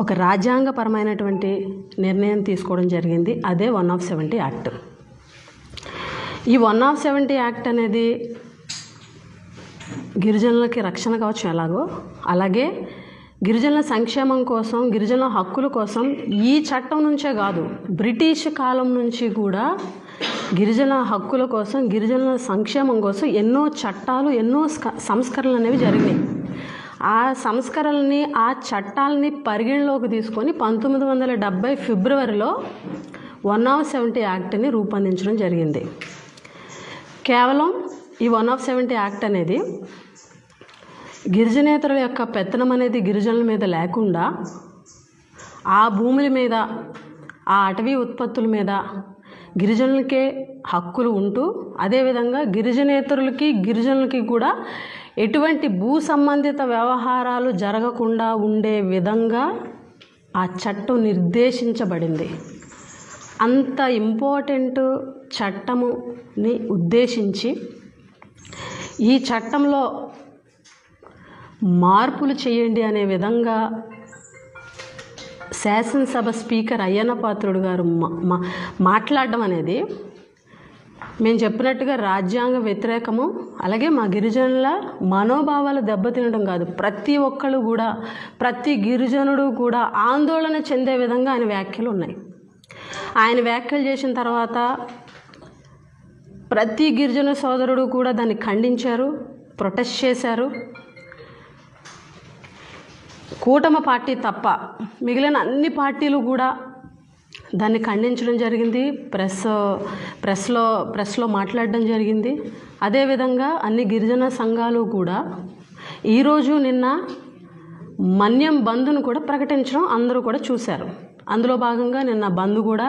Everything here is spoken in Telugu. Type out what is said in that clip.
ఒక రాజ్యాంగపరమైనటువంటి నిర్ణయం తీసుకోవడం జరిగింది. అదే 170 యాక్ట్. ఈ 170 యాక్ట్ అనేది గిరిజనులకి రక్షణ కవచం ఎలాగో అలాగే గిరిజనుల సంక్షేమం కోసం, గిరిజనుల హక్కుల కోసం ఈ చట్టం నుంచే కాదు, బ్రిటిష్ కాలం నుంచి కూడా గిరిజన హక్కుల కోసం, గిరిజనుల సంక్షేమం కోసం ఎన్నో చట్టాలు, ఎన్నో సంస్కరణలు అనేవి జరిగినాయి. ఆ సంస్కరణల్ని, ఆ చట్టాలని పరిగణలోకి తీసుకొని 1970 ఫిబ్రవరిలో 170 యాక్ట్ని రూపొందించడం జరిగింది. కేవలం ఈ 170 యాక్ట్ అనేది గిరిజనేతరుల యొక్క పెత్తనం అనేది గిరిజనుల మీద లేకుండా, ఆ భూముల మీద, ఆ అటవీ ఉత్పత్తుల మీద గిరిజనులకే హక్కులు ఉంటూ, అదేవిధంగా గిరిజనేతరులకి, గిరిజనులకి కూడా ఎటువంటి భూ సంబంధిత వ్యవహారాలు జరగకుండా ఉండే విధంగా ఆ చట్టం నిర్దేశించబడింది. అంత ఇంపార్టెంట్ చట్టముని ఉద్దేశించి ఈ చట్టంలో మార్పులు చేయండి అనే విధంగా శాసనసభ స్పీకర్ అయ్యన్న పాత్రుడు గారు మాట్లాడడం అనేది మేము చెప్పినట్టుగా రాజ్యాంగ వ్యతిరేకము. అలాగే మా గిరిజనుల మనోభావాలు దెబ్బతినడం కాదు, ప్రతి ఒక్కళ్ళు కూడా, ప్రతి గిరిజనుడు కూడా ఆందోళన చెందే విధంగా ఆయన వ్యాఖ్యలు ఉన్నాయి. ఆయన వ్యాఖ్యలు చేసిన తర్వాత ప్రతి గిరిజన సోదరుడు కూడా దాన్ని ఖండించారు, ప్రొటెస్ట్ చేశారు. కూటమి పార్టీ తప్ప మిగిలిన అన్ని పార్టీలు కూడా దాన్ని ఖండించడం జరిగింది. ప్రెస్లో మాట్లాడడం జరిగింది. అదేవిధంగా అన్ని గిరిజన సంఘాలు కూడా ఈరోజు నిన్న మన్యం బంద్ను కూడా ప్రకటించడం అందరూ కూడా చూశారు. అందులో భాగంగా నిన్న బంద్ కూడా